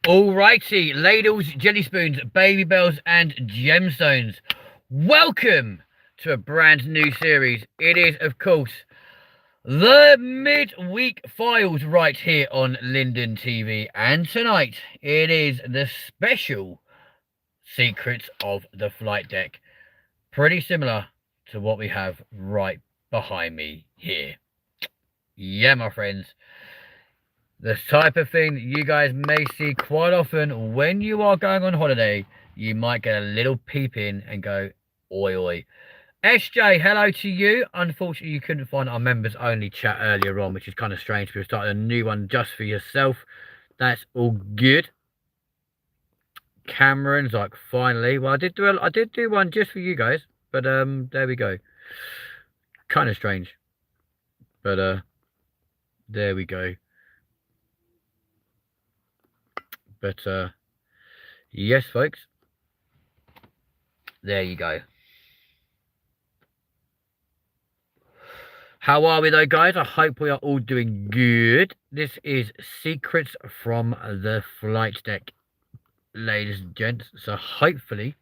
Alrighty, ladles, jelly spoons, baby bells, and gemstones. Welcome to a brand new series. It is, of course, the Midweek Files right here on LindenTV. And tonight, it is the special Secrets of the Flight Deck. Pretty similar to what we have right behind me here. Yeah, my friends. The type of thing that you guys may see quite often when you are going on holiday. You might get a little peep in and go, oi, oi. SJ, hello to you. Unfortunately, you couldn't find our members only chat earlier on, which is kind of strange. We've started a new one just for yourself. That's all good. Cameron's like, finally. Well, I did do one just for you guys, but there we go. Kind of strange, but there we go. But yes, folks, there you go. How are we though, guys? I hope we are all doing good. This is Secrets from the Flight Deck, ladies and gents. So hopefully,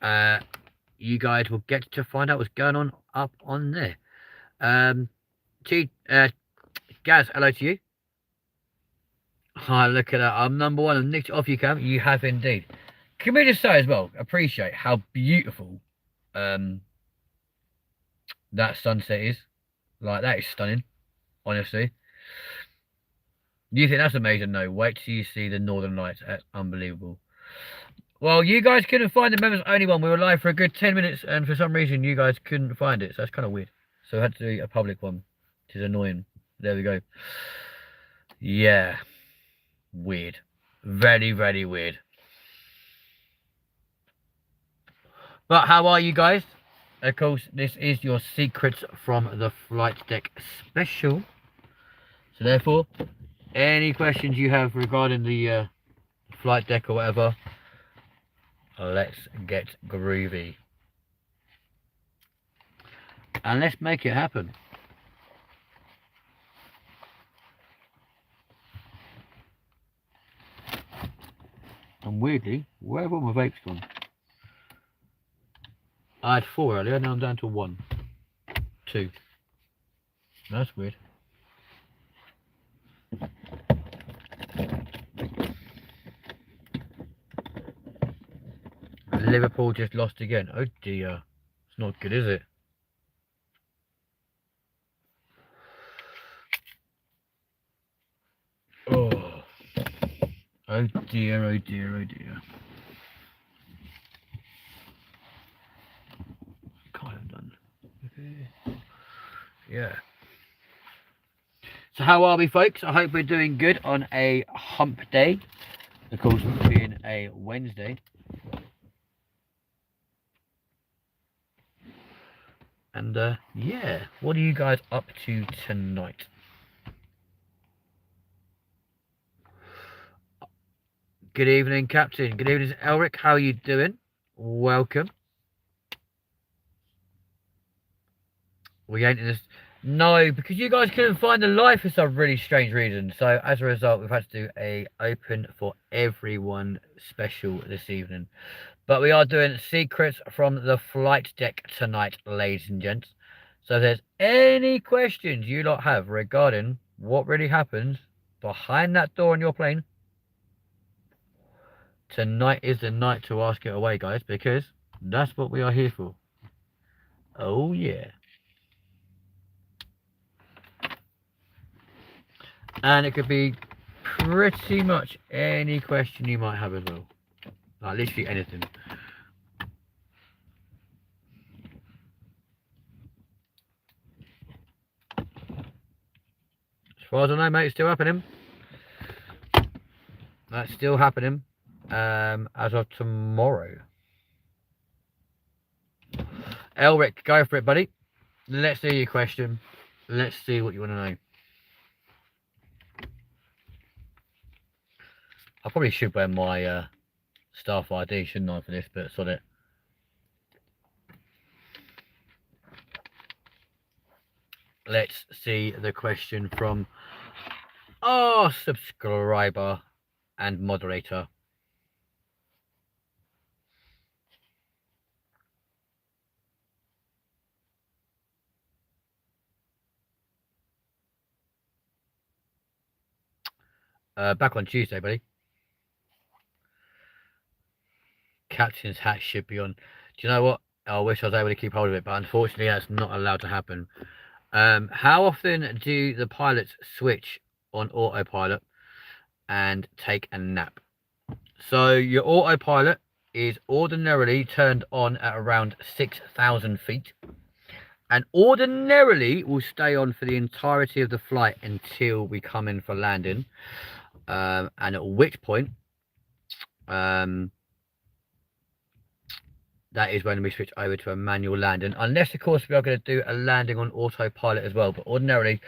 you guys will get to find out what's going on up on there. Gaz, hello to you. Hi, look at that. I'm number one. I've nicked it off you, Cam. You have indeed. Can we just say as well, appreciate how beautiful that sunset is. Like, that is stunning, honestly. You think that's amazing? No, wait till you see the Northern Lights. That's unbelievable. Well, you guys couldn't find the members only one. We were live for a good 10 minutes, and for some reason, you guys couldn't find it. So that's kind of weird. So I had to do a public one, which is annoying. There we go. Yeah. Weird. Very, very weird. But how are you guys? Of course, this is your Secrets from the Flight Deck special. So therefore, any questions you have regarding the flight deck or whatever, let's get groovy. And let's make it happen. And weirdly, where have all my vapes gone? I had 4 earlier, now I'm down to 1. 2. That's weird. Liverpool just lost again. Oh dear. It's not good, is it? Oh. Oh dear, oh dear, oh dear. Kind of done. Okay. Yeah. So how are we, folks? I hope we're doing good on a hump day. Of course, being a Wednesday. And yeah, what are you guys up to tonight? Good evening, Captain. Good evening, Elric. How are you doing? Welcome. We ain't in this. No, because you guys couldn't find the live for some really strange reason. So as a result, we've had to do a open for everyone special this evening. But we are doing Secrets from the Flight Deck tonight, ladies and gents. So if there's any questions you lot have regarding what really happens behind that door on your plane, tonight is the night to ask it away, guys, because that's what we are here for. Oh, yeah. And it could be pretty much any question you might have as well. Like, literally anything. As far as I know, mate, it's still happening. That's still happening as of tomorrow. Elric, go for it, buddy. Let's see your question. Let's see what you want to know. I probably should wear my staff ID, shouldn't I, for this, but sod it. Let's see the question from our subscriber, and moderator. Back on Tuesday, buddy. Captain's hat should be on. Do you know what? I wish I was able to keep hold of it, but unfortunately that's not allowed to happen. How often do the pilots switch on autopilot and take a nap? So your autopilot is ordinarily turned on at around 6,000 feet and ordinarily will stay on for the entirety of the flight until we come in for landing, and at which point that is when we switch over to a manual landing, unless of course we are going to do a landing on autopilot as well. But ordinarily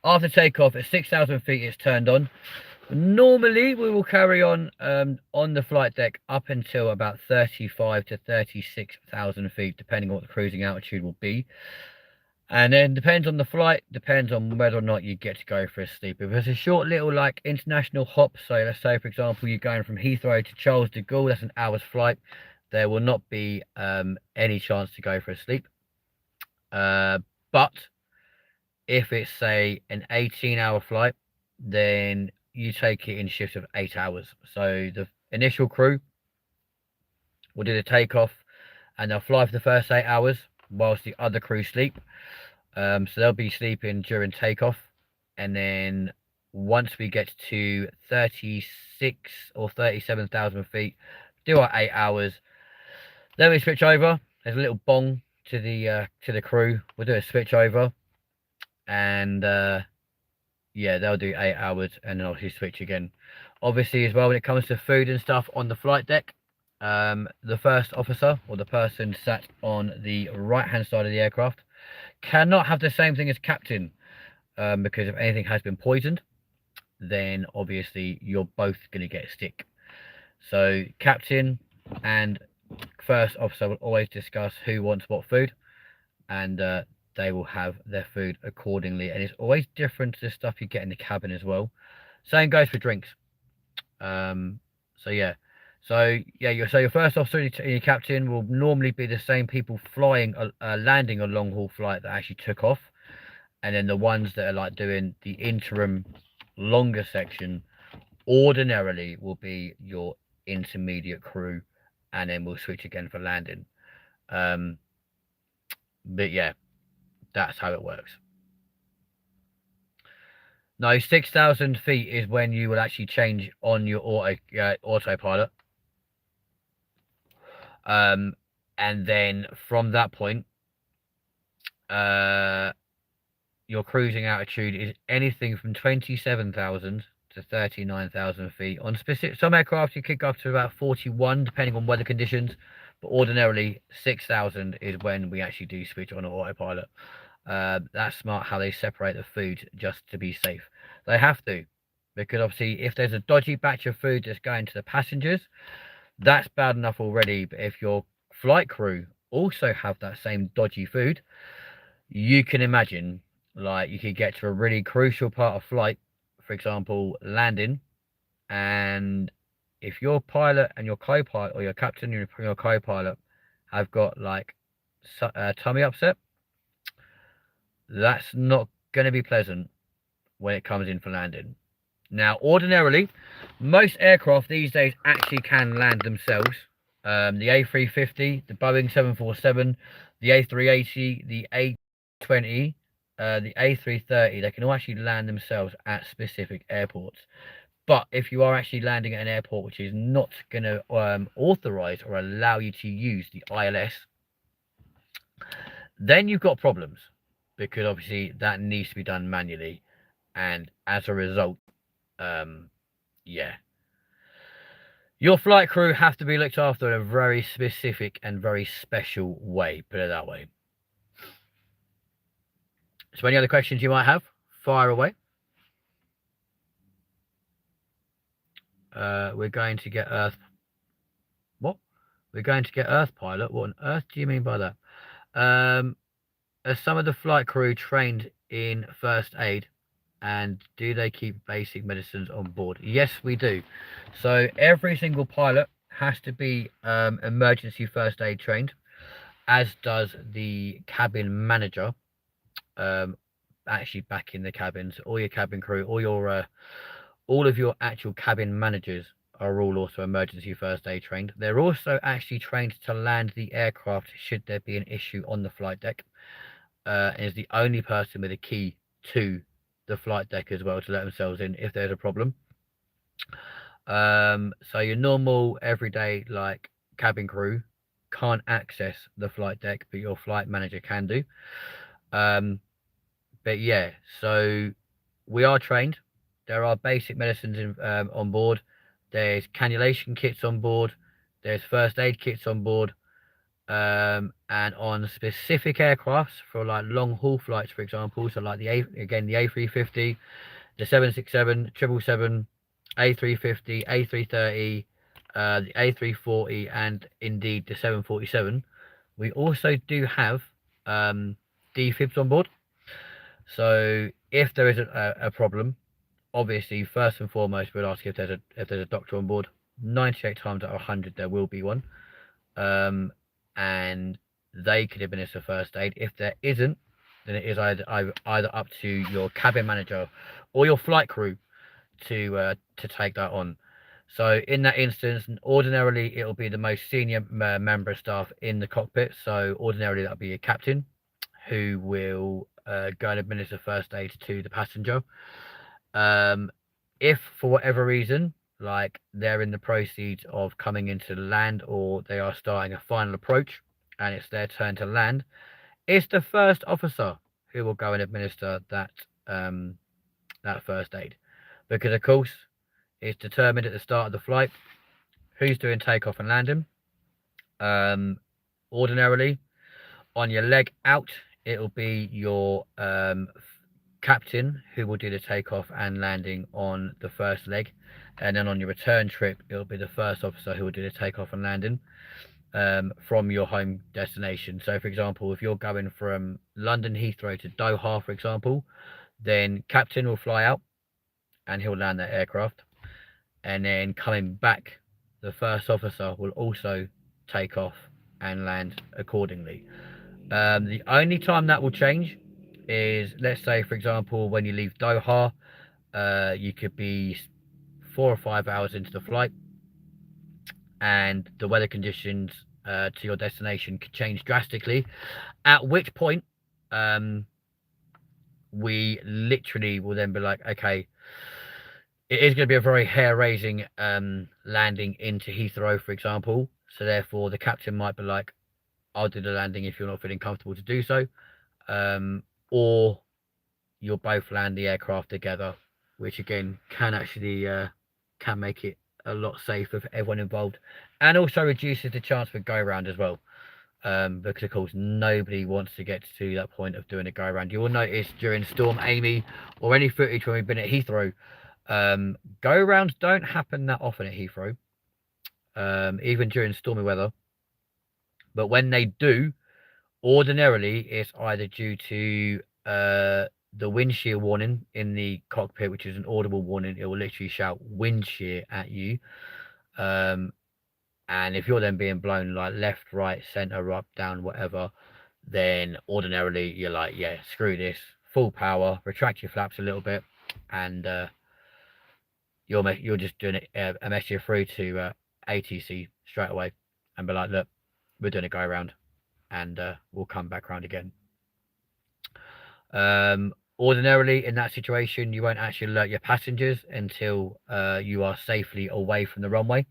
after takeoff at 6,000 feet it's turned on. Normally we will carry on the flight deck up until about 35 to 36,000 feet, depending on what the cruising altitude will be. And then depends on the flight, depends on whether or not you get to go for a sleep. If it's a short little like international hop, so let's say for example you're going from Heathrow to Charles de Gaulle, that's an hour's flight, there will not be any chance to go for a sleep. But if it's say an 18-hour flight, then you take it in shifts of 8 hours. So the initial crew will do the takeoff and they'll fly for the first 8 hours whilst the other crew sleep. So they'll be sleeping during takeoff, and then once we get to 36 or 37,000 feet, do our 8 hours. Then we switch over. There's a little bong to the crew. We'll do a switch over, and yeah, they'll do 8 hours and then obviously switch again. Obviously as well, when it comes to food and stuff on the flight deck, the first officer or the person sat on the right hand side of the aircraft cannot have the same thing as captain, because if anything has been poisoned, then obviously you're both going to get sick. So captain and first officer will always discuss who wants what food, and they will have their food accordingly. And it's always different to the stuff you get in the cabin as well. Same goes for drinks. So yeah, your first officer and your captain will normally be the same people flying landing a long haul flight that actually took off, and then the ones that are like doing the interim longer section ordinarily will be your intermediate crew, and then we'll switch again for landing. But yeah, that's how it works. No, 6,000 feet is when you will actually change on your autopilot. And then from that point, your cruising altitude is anything from 27,000 to 39,000 feet. On specific, some aircraft you kick up to about 41, depending on weather conditions. But ordinarily, 6,000 is when we actually do switch on autopilot. That's smart how they separate the food just to be safe. They have to, because obviously if there's a dodgy batch of food that's going to the passengers, that's bad enough already. But if your flight crew also have that same dodgy food, you can imagine, like, you could get to a really crucial part of flight, for example landing, and if your pilot and your co-pilot, or your captain and your co-pilot, have got like tummy upset, that's not going to be pleasant when it comes in for landing. Now, ordinarily, most aircraft these days actually can land themselves. The A350, the Boeing 747, the A380, the A20, the A330, they can all actually land themselves at specific airports. But if you are actually landing at an airport which is not going to authorize or allow you to use the ILS, then you've got problems, because obviously that needs to be done manually, and as a result, yeah, your flight crew have to be looked after in a very specific and very special way, put it that way. So any other questions you might have, fire away. We're going to get Earth. What? We're going to get Earth pilot? What on earth do you mean by that? As some of the flight crew trained in first aid, And do they keep basic medicines on board? Yes, we do. So every single pilot has to be emergency first aid trained, as does the cabin manager. Um, Actually, back in the cabins, all your cabin crew, all of your actual cabin managers are all also emergency first aid trained. They're also actually trained to land the aircraft should there be an issue on the flight deck. And is the only person with a key to the flight deck as well to let themselves in if there's a problem. So your normal everyday like cabin crew can't access the flight deck, but your flight manager can do. But yeah, so we are trained. There are basic medicines on board. There's cannulation kits on board. There's first aid kits on board. And on specific aircrafts for like long haul flights, for example, so like the A350, the 767, 777, A350, A330, the A340, and indeed the 747. We also do have defibs on board. So if there is a problem, obviously first and foremost we'll ask if there's a doctor on board. 98 times out of 100 there will be one, and they could administer first aid. If there isn't, then it is either up to your cabin manager or your flight crew to take that on. So in that instance, ordinarily it'll be the most senior member of staff in the cockpit. So ordinarily that'll be a captain who will go and administer first aid to the passenger. If for whatever reason, like they're in the proceeds of coming into the land or they are starting a final approach and it's their turn to land, it's the first officer who will go and administer that first aid, because of course it's determined at the start of the flight who's doing takeoff and landing. Ordinarily on your leg out, it'll be your captain who will do the takeoff and landing on the first leg, and then on your return trip it'll be the first officer who will do the takeoff and landing from your home destination. So for example, if you're going from London Heathrow to Doha, for example, then captain will fly out and he'll land that aircraft, and then coming back the first officer will also take off and land accordingly. The only time that will change is, let's say, for example, when you leave Doha, you could be 4 or 5 hours into the flight, and the weather conditions to your destination could change drastically. At which point, we literally will then be like, okay, it is going to be a very hair-raising landing into Heathrow, for example. So therefore, the captain might be like, I'll do the landing if you're not feeling comfortable to do so. Or you'll both land the aircraft together, which again can actually can make it a lot safer for everyone involved, and also reduces the chance for go round as well. Because of course nobody wants to get to that point of doing a go round. You will notice during Storm Amy or any footage when we've been at Heathrow, go rounds don't happen that often at Heathrow, even during stormy weather. But when they do, ordinarily it's either due to the wind shear warning in the cockpit, which is an audible warning. It will literally shout wind shear at you. And if you're then being blown like left, right, center, up, down, whatever, then ordinarily you're like, yeah, screw this, full power, retract your flaps a little bit, and you're just doing a message through to ATC straight away and be like, look, we're doing a go around, and we'll come back around again. Ordinarily in that situation, you won't actually alert your passengers until you are safely away from the runway.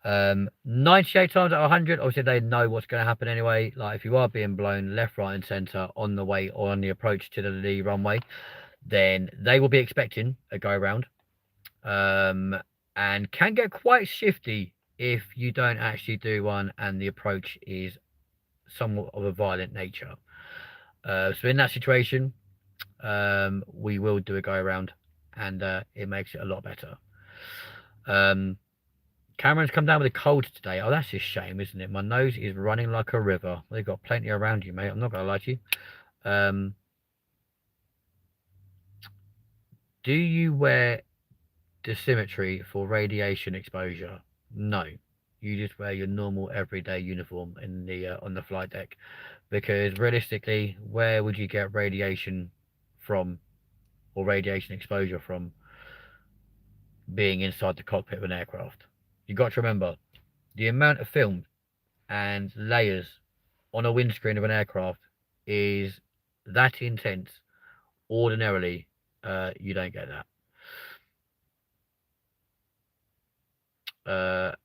98 times out of 100, obviously they know what's going to happen anyway. Like if you are being blown left, right, and center on the way or on the approach to the runway, then they will be expecting a go round, and can get quite shifty if you don't actually do one and the approach is somewhat of a violent nature. So in that situation, we will do a go around, and it makes it a lot better. Cameron's come down with a cold today. Oh, that's a shame, isn't it? My nose is running like a river. They've got plenty around you, mate. I'm not going to lie to you. Do you wear dosimetry for radiation exposure? No. You just wear your normal everyday uniform in the on the flight deck, because realistically, where would you get radiation from or radiation exposure from being inside the cockpit of an aircraft? You got to remember the amount of film and layers on a windscreen of an aircraft is that intense. Ordinarily, you don't get that.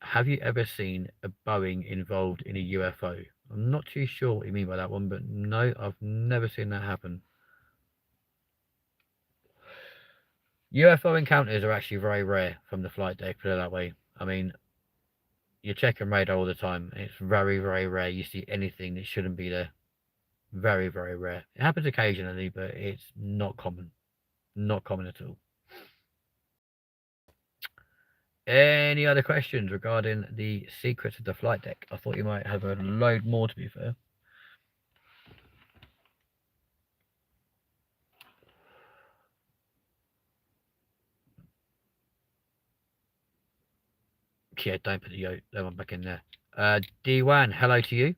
Have you ever seen a Boeing involved in a UFO? I'm not too sure what you mean by that one, but no, I've never seen that happen. UFO encounters are actually very rare from the flight deck, put it that way. I mean, you're checking radar all the time. It's very, very rare you see anything that shouldn't be there. Very, very rare. It happens occasionally, but it's not common. Not common at all. Any other questions regarding the secrets of the flight deck? I thought you might have a load more, to be fair. Yeah, don't put that one back in there. D1, hello to you.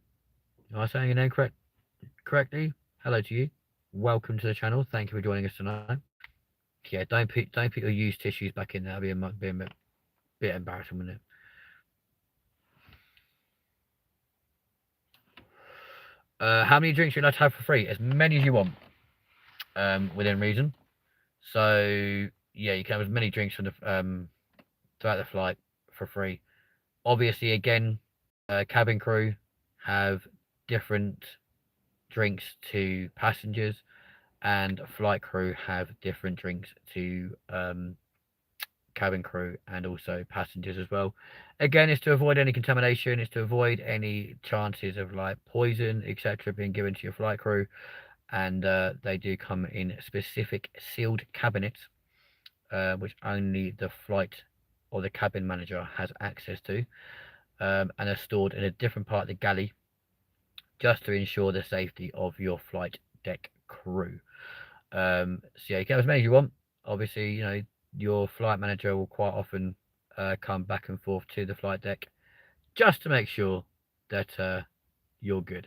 Am I saying your name correctly? Hello to you. Welcome to the channel. Thank you for joining us tonight. Yeah, don't put your used tissues back in there. That'll be a bit embarrassing, wouldn't it? How many drinks are you allowed to have for free? As many as you want, within reason. So yeah, you can have as many drinks from the throughout the flight for free. Obviously, again, cabin crew have different drinks to passengers, and flight crew have different drinks to cabin crew and also passengers as well. Again, it's to avoid any contamination, it's to avoid any chances of like poison, etc., being given to your flight crew. And they do come in specific sealed cabinets, which only the flight or the cabin manager has access to, and are stored in a different part of the galley just to ensure the safety of your flight deck crew. So yeah, you can have as many as you want. Obviously, you know, your flight manager will quite often come back and forth to the flight deck just to make sure that you're good.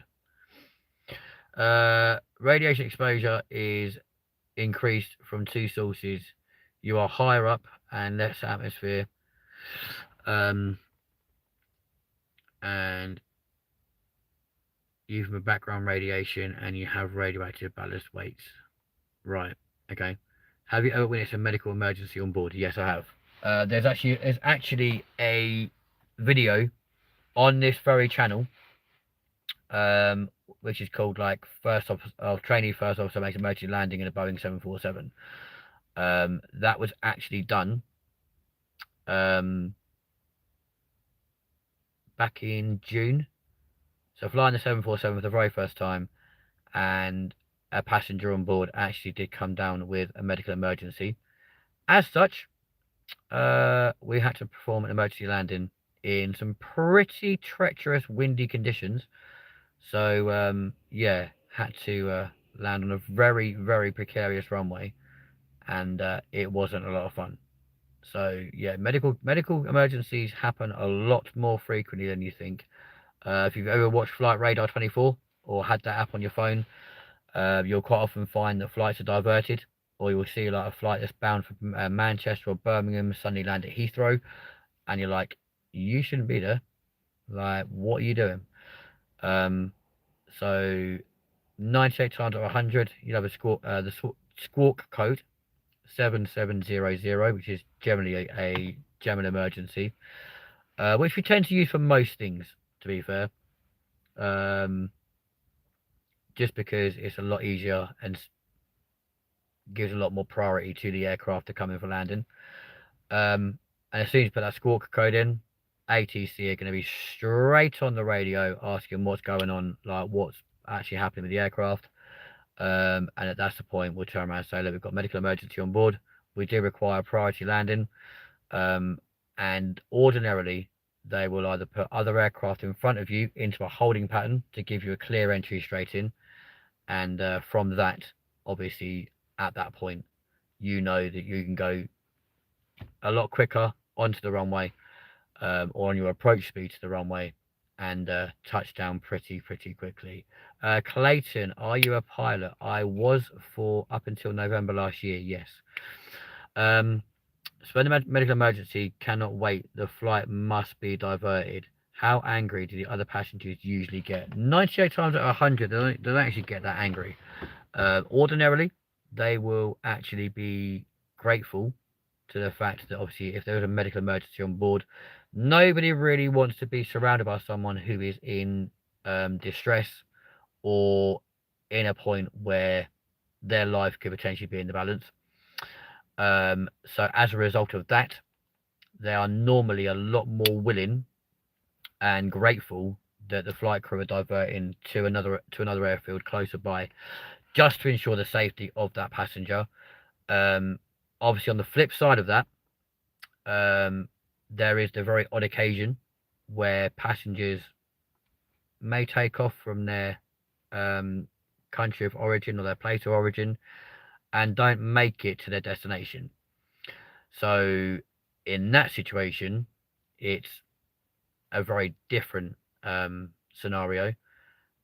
Radiation exposure is increased from two sources. You are higher up and less atmosphere, and you have background radiation, and you have radioactive ballast weights. Right. Okay. Have you ever witnessed a medical emergency on board? Yes, I have. There's actually a video on this very channel, which is called like trainee first officer makes emergency landing in a Boeing 747. That was actually done back in June. So flying the 747 for the very first time, and a passenger on board actually did come down with a medical emergency. As such, we had to perform an emergency landing in some pretty treacherous, windy conditions. So yeah, had to land on a very, very precarious runway, and it wasn't a lot of fun. So yeah, medical emergencies happen a lot more frequently than you think. If you've ever watched Flight Radar 24 or had that app on your phone, you'll quite often find that flights are diverted, or you'll see like a flight that's bound for Manchester or Birmingham suddenly land at Heathrow, and you're like, you shouldn't be there. Like, what are you doing? So 98 times out of 100, you'll have the squawk code 7700, which is generally a German emergency, which we tend to use for most things, to be fair. Just because it's a lot easier and gives a lot more priority to the aircraft to come in for landing. And as soon as you put that squawk code in, ATC are going to be straight on the radio asking what's going on, like what's actually happening with the aircraft. And that's the point we'll turn around and say, look, we've got medical emergency on board. We do require priority landing. And ordinarily, they will either put other aircraft in front of you into a holding pattern to give you a clear entry straight in. And from that, obviously, at that point, you know that you can go a lot quicker onto the runway, or on your approach speed to the runway, and touch down pretty quickly. Clayton, are you a pilot? I was for up until November last year, yes. So when the medical emergency cannot wait, the flight must be diverted. How angry do the other passengers usually get? 98 times out of 100, they don't actually get that angry. Ordinarily, they will actually be grateful to the fact that obviously if there is a medical emergency on board, nobody really wants to be surrounded by someone who is in distress or in a point where their life could potentially be in the balance. So as a result of that, they are normally a lot more willing and grateful that the flight crew are diverting to another airfield closer by, just to ensure the safety of that passenger. Obviously, on the flip side of that, there is the very odd occasion where passengers may take off from their country of origin or their place of origin and don't make it to their destination. So in that situation, it's a very different scenario,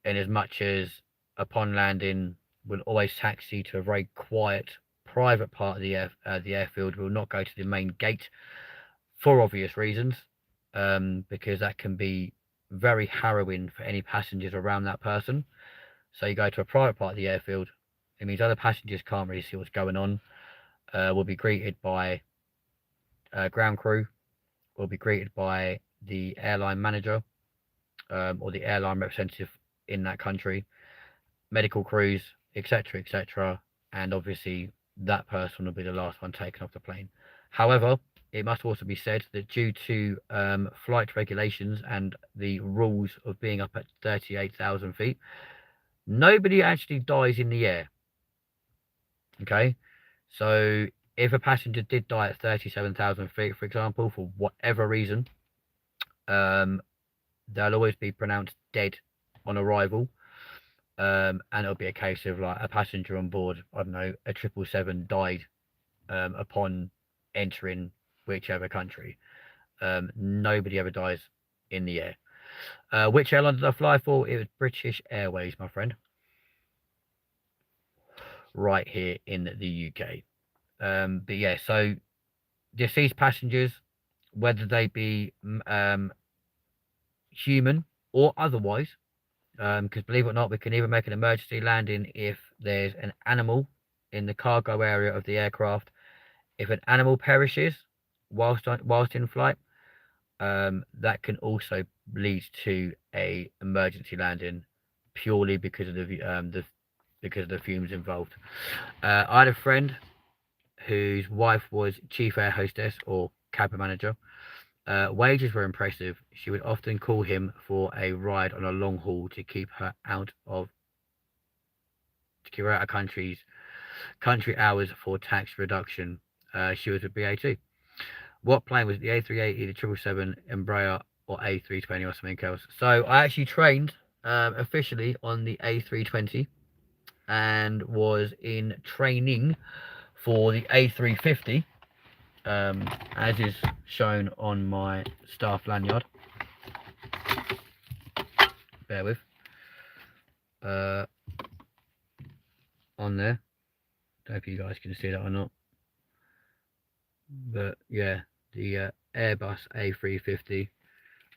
in as much as upon landing we'll always taxi to a very quiet private part of the airfield. We'll not go to the main gate for obvious reasons, because that can be very harrowing for any passengers around that person. So you go to a private part of the airfield, it means other passengers can't really see what's going on. We'll be greeted by ground crew, we'll be greeted by the airline manager, or the airline representative in that country, medical crews, etc., and obviously that person will be the last one taken off the plane. However, it must also be said that due to flight regulations and the rules of being up at 38,000 feet, nobody actually dies in the air. Okay, so if a passenger did die at 37,000 feet, for example, for whatever reason, they'll always be pronounced dead on arrival. And it'll be a case of like a passenger on board, I don't know, a 777 died upon entering whichever country. Nobody ever dies in the air. Which airline did I fly for? It was British Airways, my friend. Right here in the UK. But yeah, so deceased passengers, whether they be human or otherwise, because believe it or not, we can even make an emergency landing if there's an animal in the cargo area of the aircraft. If an animal perishes whilst in flight, that can also lead to a emergency landing, purely because of the fumes involved. I had a friend whose wife was chief air hostess or cabin manager. Wages were impressive. She would often call him for a ride on a long haul to keep her out of country hours for tax reduction. She was a BA2. What plane was it? The A380, the 777, Embraer, or A320, or something else? So I actually trained officially on the A320 and was in training for the A350, as is shown on my staff lanyard. Bear with. On there. Don't know if you guys can see that or not. But yeah, the Airbus A350,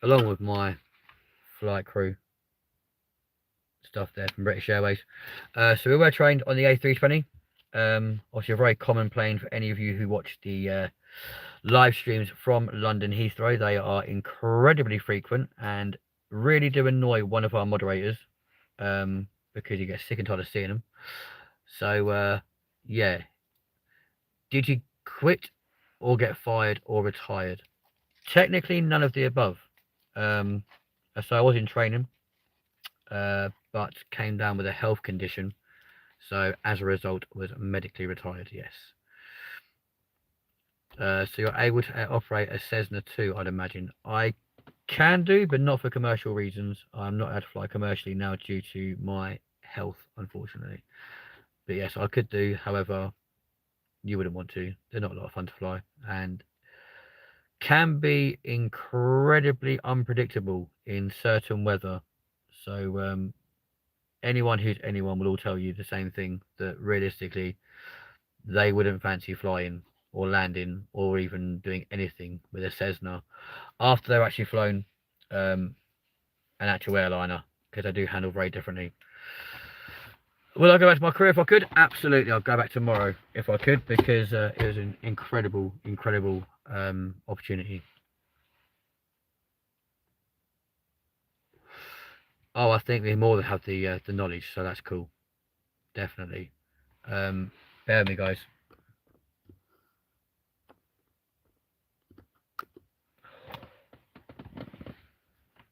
along with my flight crew stuff there from British Airways. So we were trained on the A320. Obviously a very common plane for any of you who watch the live streams from London Heathrow. They are incredibly frequent and really do annoy one of our moderators, because you get sick and tired of seeing them. So yeah, did you quit or get fired or retired? Technically none of the above. So I was in training, but came down with a health condition, so as a result was medically retired. Yes. So you're able to operate a Cessna 2, I'd imagine. I can do, but not for commercial reasons. I'm not able to fly commercially now due to my health, unfortunately. But yes, I could do. However, You wouldn't want to. They're not a lot of fun to fly, and can be incredibly unpredictable in certain weather. So anyone who's anyone will all tell you the same thing, that realistically they wouldn't fancy flying or landing or even doing anything with a Cessna after they've actually flown an actual airliner, because I do handle very differently. Will I go back to my career if I could? Absolutely, I'll go back tomorrow if I could, because it was an incredible, incredible opportunity. Oh, I think they more than have the knowledge, so that's cool. Definitely. Bear with me, guys.